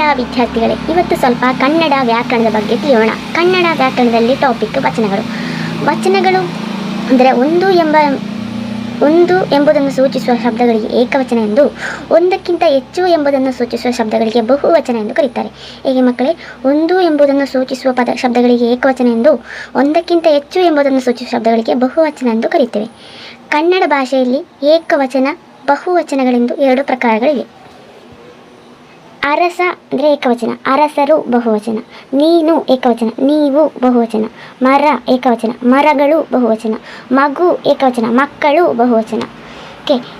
ಪ್ರಿಯ ವಿದ್ಯಾರ್ಥಿಗಳೇ, ಇವತ್ತು ಸ್ವಲ್ಪ ಕನ್ನಡ ವ್ಯಾಕರಣದ ಬಗ್ಗೆ ತಿಳಿಯೋಣ. ಕನ್ನಡ ವ್ಯಾಕರಣದಲ್ಲಿ ಟಾಪಿಕ್ ವಚನಗಳು ಅಂದರೆ ಒಂದು ಎಂಬುದನ್ನು ಸೂಚಿಸುವ ಶಬ್ದಗಳಿಗೆ ಏಕವಚನ ಎಂದು, ಒಂದಕ್ಕಿಂತ ಹೆಚ್ಚು ಎಂಬುದನ್ನು ಸೂಚಿಸುವ ಶಬ್ದಗಳಿಗೆ ಬಹುವಚನ ಎಂದು ಕರೀತಾರೆ. ಹೇಗೆ ಮಕ್ಕಳೇ? ಒಂದು ಎಂಬುದನ್ನು ಸೂಚಿಸುವ ಶಬ್ದಗಳಿಗೆ ಏಕವಚನ ಎಂದು, ಒಂದಕ್ಕಿಂತ ಹೆಚ್ಚು ಎಂಬುದನ್ನು ಸೂಚಿಸುವ ಶಬ್ದಗಳಿಗೆ ಬಹುವಚನ ಎಂದು ಕರೀತೇವೆ. ಕನ್ನಡ ಭಾಷೆಯಲ್ಲಿ ಏಕವಚನ, ಬಹುವಚನಗಳೆಂದು ಎರಡು ಪ್ರಕಾರಗಳಿವೆ. ಅರಸ ಅಂದರೆ ಏಕವಚನ, ಅರಸರು ಬಹುವಚನ. ನೀನು ಏಕವಚನ, ನೀವು ಬಹುವಚನ. ಮರ ಏಕವಚನ, ಮರಗಳು ಬಹುವಚನ. ಮಗು ಏಕವಚನ, ಮಕ್ಕಳು ಬಹುವಚನ.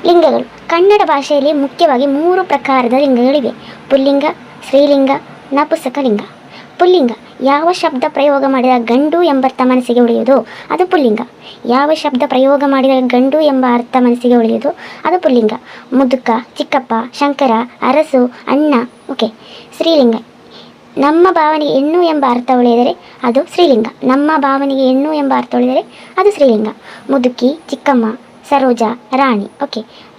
ಲಿಂಗಗಳು. ಕನ್ನಡ ಭಾಷೆಯಲ್ಲಿ ಮುಖ್ಯವಾಗಿ 3 ಪ್ರಕಾರದ ಲಿಂಗಗಳಿವೆ: ಪುಲ್ಲಿಂಗ, ಸ್ತ್ರೀಲಿಂಗ, ನಪುಂಸಕಲಿಂಗ. ಪುಲ್ಲಿಂಗ: ಯಾವ ಶಬ್ದ ಪ್ರಯೋಗ ಮಾಡಿದ ಗಂಡು ಎಂಬ ಅರ್ಥ ಮನಸ್ಸಿಗೆ ಉಳಿಯುವುದೋ ಅದು ಪುಲ್ಲಿಂಗ. ಯಾವ ಶಬ್ದ ಪ್ರಯೋಗ ಮಾಡಿದ ಗಂಡು ಎಂಬ ಅರ್ಥ ಮನಸ್ಸಿಗೆ ಉಳಿಯುವುದೋ ಅದು ಪುಲ್ಲಿಂಗ. ಮುದುಕ, ಚಿಕ್ಕಪ್ಪ, ಶಂಕರ, ಅರಸು, ಅಣ್ಣ. ಸ್ತ್ರೀಲಿಂಗ: ನಮ್ಮ ಭಾವನೆಗೆ ಹೆಣ್ಣು ಎಂಬ ಅರ್ಥ ಉಳಿದರೆ ಅದು ಸ್ತ್ರೀಲಿಂಗ. ನಮ್ಮ ಭಾವನೆಗೆ ಹೆಣ್ಣು ಎಂಬ ಅರ್ಥ ಉಳಿದರೆ ಅದು ಸ್ತ್ರೀಲಿಂಗ. ಮುದುಕಿ, ಚಿಕ್ಕಮ್ಮ, ಸರೋಜ, ರಾಣಿ.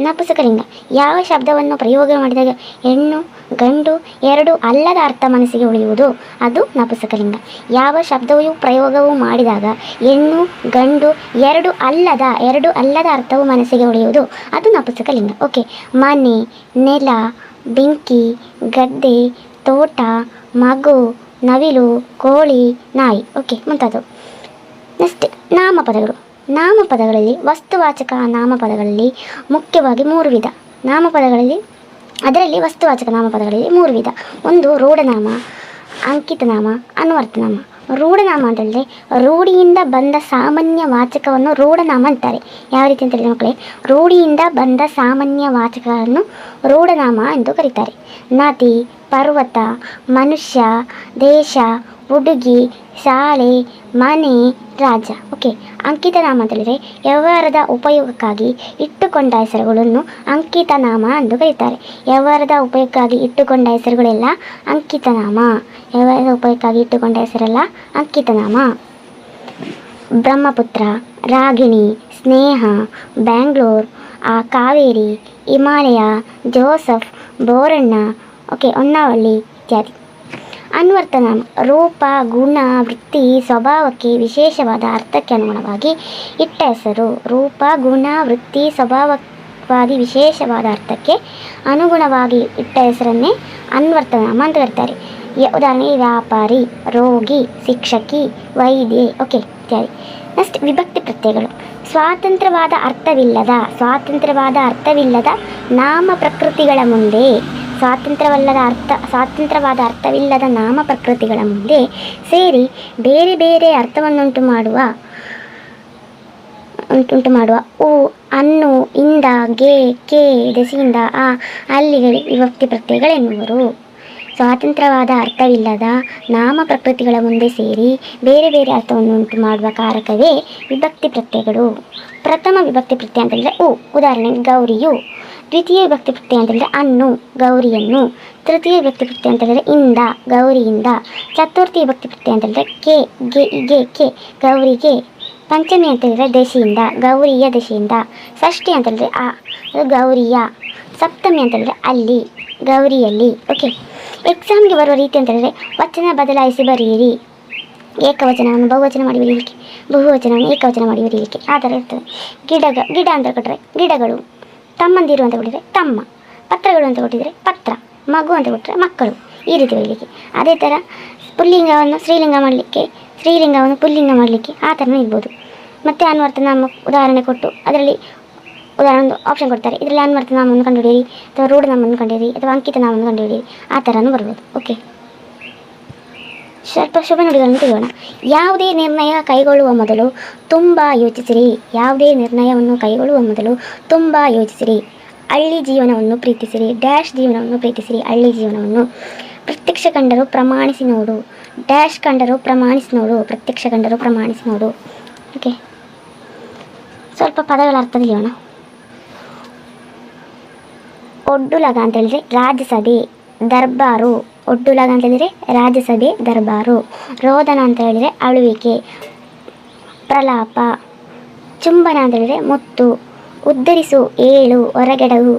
ನಪುಂಸಕಲಿಂಗ: ಯಾವ ಶಬ್ದವನ್ನು ಪ್ರಯೋಗ ಮಾಡಿದಾಗ ಹೆಣ್ಣು, ಗಂಡು ಎರಡು ಅಲ್ಲದ ಅರ್ಥ ಮನಸ್ಸಿಗೆ ಉಳಿಯುವುದು ಅದು ನಪುಂಸಕಲಿಂಗ. ಯಾವ ಶಬ್ದವು ಪ್ರಯೋಗವು ಮಾಡಿದಾಗ ಹೆಣ್ಣು, ಗಂಡು ಎರಡು ಅಲ್ಲದ ಅರ್ಥವು ಮನಸ್ಸಿಗೆ ಉಳಿಯುವುದು ಅದು ನಪುಂಸಕಲಿಂಗ. ಮನೆ, ನೆಲ, ಬೆಂಕಿ, ಗದ್ದೆ, ತೋಟ, ಮಗು, ನವಿಲು, ಕೋಳಿ, ನಾಯಿ. ಮುಂತಾದವು. ನೆಕ್ಸ್ಟ್ ನಾಮಪದಗಳು. ನಾಮಪದಗಳಲ್ಲಿ ವಸ್ತುವಾಚಕ ನಾಮಪದಗಳಲ್ಲಿ ಮುಖ್ಯವಾಗಿ 3 ವಿಧ. ಅದರಲ್ಲಿ ವಸ್ತುವಾಚಕ ನಾಮಪದಗಳಲ್ಲಿ 3 ವಿಧ. ಒಂದು ರೂಢನಾಮ, ಅಂಕಿತನಾಮ, ಅನ್ವರ್ಥನಾಮ. ರೂಢನಾಮ ಅಂತಂದರೆ ರೂಢಿಯಿಂದ ಬಂದ ಸಾಮಾನ್ಯ ವಾಚಕವನ್ನು ರೂಢನಾಮ ಅಂತಾರೆ. ಯಾವ ರೀತಿ ಅಂತ ಹೇಳಿದ್ರೆ ಮಕ್ಕಳೇ, ರೂಢಿಯಿಂದ ಬಂದ ಸಾಮಾನ್ಯ ವಾಚಕಗಳನ್ನು ರೂಢನಾಮ ಎಂದು ಕರೀತಾರೆ. ನದಿ, ಪರ್ವತ, ಮನುಷ್ಯ, ದೇಶ, ಹುಡುಗಿ, ಶಾಲೆ, ಮನೆ, ರಾಜ. ಅಂಕಿತನಾಮ ಅಂತೇಳಿದರೆ ವ್ಯವಹಾರದ ಉಪಯೋಗಕ್ಕಾಗಿ ಇಟ್ಟುಕೊಂಡ ಹೆಸರುಗಳನ್ನು ಅಂಕಿತನಾಮ ಎಂದು ಕರೀತಾರೆ. ವ್ಯವಹಾರದ ಉಪಯೋಗಕ್ಕಾಗಿ ಇಟ್ಟುಕೊಂಡ ಹೆಸರುಗಳೆಲ್ಲ ಅಂಕಿತನಾಮ. ವ್ಯವಹಾರದ ಉಪಯೋಗಕ್ಕಾಗಿ ಇಟ್ಟುಕೊಂಡ ಹೆಸರೆಲ್ಲ ಅಂಕಿತನಾಮ. ಬ್ರಹ್ಮಪುತ್ರ, ರಾಗಿಣಿ, ಸ್ನೇಹ, ಬ್ಯಾಂಗ್ಳೂರ್, ಕಾವೇರಿ, ಹಿಮಾಲಯ, ಜೋಸಫ್, ಬೋರಣ್ಣ, ಹೊನ್ನವಳ್ಳಿ ಇತ್ಯಾದಿ. ಅನ್ವರ್ಥನಾಮ: ರೂಪ, ಗುಣ, ವೃತ್ತಿ, ಸ್ವಭಾವಕ್ಕೆ ವಿಶೇಷವಾದ ಅರ್ಥಕ್ಕೆ ಅನುಗುಣವಾಗಿ ಇಟ್ಟ ಹೆಸರು. ರೂಪ, ಗುಣ, ವೃತ್ತಿ, ಸ್ವಭಾವವಾದಿ ವಿಶೇಷವಾದ ಅರ್ಥಕ್ಕೆ ಅನುಗುಣವಾಗಿ ಇಟ್ಟ ಹೆಸರನ್ನೇ ಅನ್ವರ್ಥನಾಮ ಅಂತ ಕರೀತಾರೆ. ಉದಾಹರಣೆಗೆ ವ್ಯಾಪಾರಿ, ರೋಗಿ, ಶಿಕ್ಷಕಿ, ವೈದ್ಯೆ. ಇತ್ಯಾದಿ. ನೆಕ್ಸ್ಟ್ ವಿಭಕ್ತಿ ಪ್ರತ್ಯಯಗಳು. ಸ್ವಾತಂತ್ರ್ಯವಾದ ಅರ್ಥವಿಲ್ಲದ ನಾಮ ಪ್ರಕೃತಿಗಳ ಮುಂದೆ ಸ್ವಾತಂತ್ರ್ಯವಾದ ಅರ್ಥವಿಲ್ಲದ ನಾಮ ಪ್ರಕೃತಿಗಳ ಮುಂದೆ ಸೇರಿ ಬೇರೆ ಬೇರೆ ಅರ್ಥವನ್ನುಂಟು ಮಾಡುವ ಉ, ಅನ್ನು, ಇಂದ, ಗೆ, ಕೆ, ದೆಸೆಯಿಂದ, ಅಲ್ಲಿಗೆ ವಿಭಕ್ತಿ ಪ್ರತ್ಯಯಗಳೆನ್ನುವರು. ಸ್ವಾತಂತ್ರ್ಯವಾದ ಅರ್ಥವಿಲ್ಲದ ನಾಮ ಪ್ರಕೃತಿಗಳ ಮುಂದೆ ಸೇರಿ ಬೇರೆ ಬೇರೆ ಅರ್ಥವನ್ನುಂಟು ಮಾಡುವ ಕಾರಕವೇ ವಿಭಕ್ತಿ ಪ್ರತ್ಯಯಗಳು. ಪ್ರಥಮ ವಿಭಕ್ತಿ ಪ್ರತ್ಯಯ ಅಂತಂದರೆ ಉ. ಉದಾಹರಣೆಗೆ ಗೌರಿಯು. ದ್ವಿತೀಯ ವಿಭಕ್ತಿ ಪ್ರತ್ಯಯ ಅಂತಂದರೆ ಅನ್ನು, ಗೌರಿಯನ್ನು. ತೃತೀಯ ವಿಭಕ್ತಿ ಪ್ರತ್ಯಯ ಅಂತಂದರೆ ಇಂದ, ಗೌರಿಯಿಂದ. ಚತುರ್ಥಿ ವಿಭಕ್ತಿ ಪ್ರತ್ಯಯ ಅಂತಂದರೆ ಕೆ, ಗೆ, ಗೌರಿಗೆ. ಪಂಚಮಿ ಅಂತಂದರೆ ದೆಸೆಯಿಂದ, ಗೌರಿಯ ದೆಸೆಯಿಂದ. ಷಷ್ಠಿ ಅಂತಂದರೆ ಅದು ಗೌರಿಯ. ಸಪ್ತಮಿ ಅಂತಂದರೆ ಅಲ್ಲಿ, ಗೌರಿಯಲ್ಲಿ. ಎಕ್ಸಾಮ್ಗೆ ಬರುವ ರೀತಿ ಅಂತಂದರೆ ವಚನ ಬದಲಾಯಿಸಿ ಬರೆಯಿರಿ. ಏಕವಚನವನ್ನು ಬಹುವಚನ ಮಾಡಿ ಬರೀಲಿಕ್ಕೆ, ಬಹುವಚನವನ್ನು ಏಕವಚನ ಮಾಡಿ ಬರೀಲಿಕ್ಕೆ ಆ ಥರ ಇರ್ತದೆ. ಗಿಡ ಅಂತ ಕೊಟ್ಟರೆ ಗಿಡಗಳು, ತಮ್ಮಂದಿರು ಅಂತ ಕೊಟ್ಟಿದ್ರೆ ತಮ್ಮ, ಪತ್ರಗಳು ಅಂತ ಕೊಟ್ಟಿದ್ರೆ ಪತ್ರ, ಮಗು ಅಂತ ಕೊಟ್ಟರೆ ಮಕ್ಕಳು. ಈ ರೀತಿ ಬರೀಲಿಕ್ಕೆ. ಅದೇ ಥರ ಪುಲ್ಲಿಂಗವನ್ನು ಸ್ತ್ರೀಲಿಂಗ ಮಾಡಲಿಕ್ಕೆ, ಸ್ತ್ರೀಲಿಂಗವನ್ನು ಪುಲ್ಲಿಂಗ ಮಾಡಲಿಕ್ಕೆ ಆ ಥರನೂ ಇರ್ಬೋದು. ಮತ್ತು ಅನ್ವರ್ಥನಾಮ ಉದಾಹರಣೆ ಕೊಟ್ಟು ಅದರಲ್ಲಿ ಒಂದು ಆಪ್ಷನ್ ಕೊಡ್ತಾರೆ. ಇದರಲ್ಲಿ ಅನ್ವರ್ಥನಾಮವನ್ನು ಕಂಡುಹಿಡಿಯಿರಿ, ಅಥವಾ ರೂಢನಾಮವನ್ನು ಕಂಡುಹಿಡಿಯಿರಿ, ಅಥವಾ ಅಂಕಿತನಾಮವನ್ನು ಕಂಡುಹಿಡಿಯಿರಿ. ಆ ಥರನೂ ಬರ್ಬೋದು. ಸ್ವಲ್ಪ ಶುಭ ನುಡಿಗಳನ್ನು ತಿಳಿಯೋಣ. ಯಾವುದೇ ನಿರ್ಣಯ ಕೈಗೊಳ್ಳುವ ಮೊದಲು ತುಂಬ ಯೋಚಿಸಿರಿ. ಯಾವುದೇ ನಿರ್ಣಯವನ್ನು ಕೈಗೊಳ್ಳುವ ಮೊದಲು ತುಂಬ ಯೋಚಿಸಿರಿ. ಹಳ್ಳಿ ಜೀವನವನ್ನು ಪ್ರೀತಿಸಿರಿ. ಡ್ಯಾಶ್ ಜೀವನವನ್ನು ಪ್ರೀತಿಸಿರಿ. ಹಳ್ಳಿ ಜೀವನವನ್ನು. ಪ್ರತ್ಯಕ್ಷ ಕಂಡರೂ ಪ್ರಮಾಣಿಸಿ ನೋಡು. ಡ್ಯಾಶ್ ಕಂಡರೂ ಪ್ರಮಾಣಿಸಿ ನೋಡು. ಪ್ರತ್ಯಕ್ಷ ಕಂಡರೂ ಪ್ರಮಾಣಿಸಿ ನೋಡು. ಸ್ವಲ್ಪ ಪದಗಳ ಅರ್ಥ ತಿಳಿಯೋಣ. ಒಡ್ಡುಲಗ ಅಂತ ಹೇಳಿದ್ರೆ ರಾಜ್ಯಸಭೆ, ದರ್ಬಾರು. ಒಡ್ಡುಲಗ ಅಂತ ಹೇಳಿದರೆ ರಾಜ್ಯಸಭೆ, ದರ್ಬಾರು. ರೋದನ ಅಂತ ಹೇಳಿದರೆ ಅಳುವಿಕೆ, ಪ್ರಲಾಪ. ಚುಂಬನ ಅಂತ ಹೇಳಿದರೆ ಮುತ್ತು. ಉದ್ಧರಿಸು, ಏಳು, ಹೊರಗೆಡವು.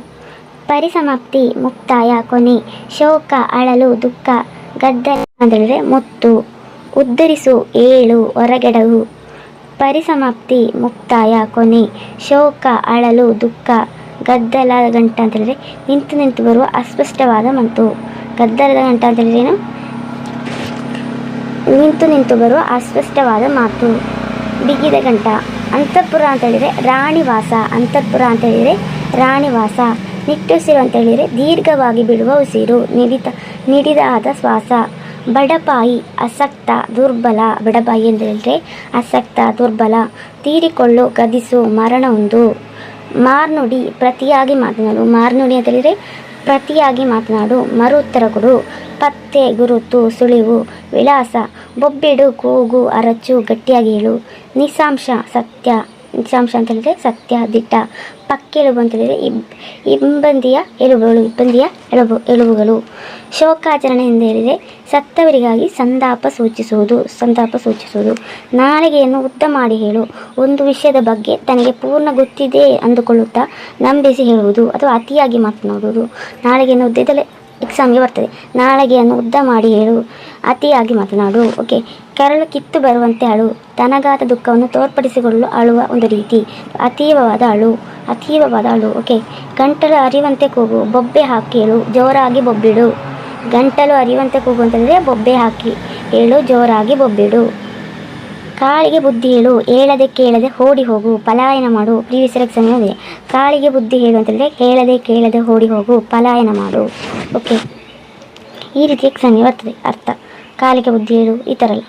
ಪರಿಸಮಾಪ್ತಿ ಮುಕ್ತಾಯ ಕೊನೆ. ಶೋಕ ಅಳಲು ದುಃಖ. ಗದ್ದಲ ಅಂತೇಳಿದರೆ ಮುತ್ತು. ಉದ್ಧರಿಸು ಏಳು ಹೊರಗೆಡವು. ಪರಿಸಮಾಪ್ತಿ ಮುಕ್ತಾಯ ಕೊನೆ. ಶೋಕ ಅಳಲು ದುಃಖ. ಗದ್ದಲ ಗಂಟ ಅಂತೇಳಿದರೆ ನಿಂತು ನಿಂತು ಬರುವ ಅಸ್ಪಷ್ಟವಾದ ಮಾತು. ಗದ್ದಲದ ಗಂಟ ಅಂತೇಳಿದ್ರೆ ಏನು? ನಿಂತು ನಿಂತು ಬರುವ ಅಸ್ಪಷ್ಟವಾದ ಮಾತು. ಬಿಗಿದ ಗಂಟ. ಅಂತಃಪುರ ಅಂತೇಳಿದರೆ ರಾಣಿವಾಸ. ಅಂತಃಪುರ ಅಂತೇಳಿದರೆ ರಾಣಿವಾಸ. ನಿಟ್ಟುಸಿರು ಅಂತೇಳಿದರೆ ದೀರ್ಘವಾಗಿ ಬಿಡುವ ಉಸಿರು. ನಿಡಿದಾದ ಶ್ವಾಸ. ಬಡಪಾಯಿ ಅಸಕ್ತ ದುರ್ಬಲ. ಬಡಪಾಯಿ ಅಂತ ಹೇಳಿದ್ರೆ ಅಸಕ್ತ ದುರ್ಬಲ. ತೀರಿಕೊಳ್ಳು ಗದಿಸು ಮರಣ ಹೊಂದು. ಮಾರ್ನುಡಿ ಪ್ರತಿಯಾಗಿ ಮಾತನಾಡು. ಮಾರ್ನುಡಿ ಅಂತ ಹೇಳಿದರೆ ಪ್ರತಿಯಾಗಿ ಮಾತನಾಡು. ಮರು ಉತ್ತರ ಕೊಡು. ಪತ್ತೆ ಗುರುತು ಸುಳಿವು. ವಿಳಾಸ. ಬೊಬ್ಬಿಡು ಕೂಗು ಅರಚು ಗಟ್ಟಿಯಾಗಿ ಹೇಳು. ನಿಸ್ಸಾಂಶ ಸತ್ಯ. ನಿಸ್ಸಾಂಶ ಅಂತ ಹೇಳಿದರೆ ಸತ್ಯ ದಿಟ್ಟ. ಪಕ್ಕೆಲುಬು ಅಂತ ಹೇಳಿದರೆ ಇಬ್ಬಂದಿಯ ಎಲುಬುಗಳು. ಶೋಕಾಚರಣೆ ಎಂದು ಹೇಳಿದರೆ ಸತ್ತವರಿಗಾಗಿ ಸಂತಾಪ ಸೂಚಿಸುವುದು. ನಾಲಿಗೆಯನ್ನು ಉದ್ದ ಮಾಡಿ ಹೇಳು. ಒಂದು ವಿಷಯದ ಬಗ್ಗೆ ತನಗೆ ಪೂರ್ಣ ಗೊತ್ತಿದೆ ಅಂದುಕೊಳ್ಳುತ್ತಾ ನಂಬಿಸಿ ಹೇಳುವುದು ಅಥವಾ ಅತಿಯಾಗಿ ಮಾತನಾಡುವುದು. ನಾಲಿಗೆಯನ್ನು ಉದ್ದಿದ್ದಲೇ ಎಕ್ಸಾಮ್ಗೆ ಬರ್ತದೆ. ನಾಲಿಗೆಯನ್ನು ಉದ್ದ ಮಾಡಿ ಹೇಳು. ಅತಿಯಾಗಿ ಮಾತನಾಡು. ಓಕೆ. ಕರಳು ಕಿತ್ತು ಬರುವಂತೆ ಅಳು. ತನಗಾದ ದುಃಖವನ್ನು ತೋರ್ಪಡಿಸಿಕೊಳ್ಳಲು ಅಳುವ ಒಂದು ರೀತಿ. ಅತೀವವಾದ ಅಳು. ಓಕೆ. ಗಂಟಲು ಅರಿವಂತೆ ಕೂಗು. ಬೊಬ್ಬೆ ಹಾಕಿ ಹೇಳು. ಜೋರಾಗಿ ಬೊಬ್ಬಿಡು. ಗಂಟಲು ಅರಿವಂತೆ ಕೂಗು ಅಂತಂದರೆ ಬೊಬ್ಬೆ ಹಾಕಿ ಹೇಳು. ಜೋರಾಗಿ ಬೊಬ್ಬಿಡು. ಕಾಳಿಗೆ ಬುದ್ಧಿ ಹೇಳು. ಹೇಳದೆ ಕೇಳದೆ ಓಡಿ ಹೋಗು. ಪಲಾಯನ ಮಾಡು. ಪ್ರೀವಿಯಸ್ ಎಕ್ಸಾಮ್ ಇದೆ. ಕಾಳಿಗೆ ಬುದ್ಧಿ ಹೇಳು ಅಂತಂದರೆ ಹೇಳದೆ ಕೇಳದೆ ಓಡಿ ಹೋಗು. ಪಲಾಯನ ಮಾಡು. ಓಕೆ. ಈ ರೀತಿ ಎಕ್ಸಾಮ್ಗೆ ಬರ್ತದೆ ಅರ್ಥ. ಕಾಳಿಗೆ ಬುದ್ಧಿ ಹೇಳು ಈ ಥರ ಎಲ್ಲ.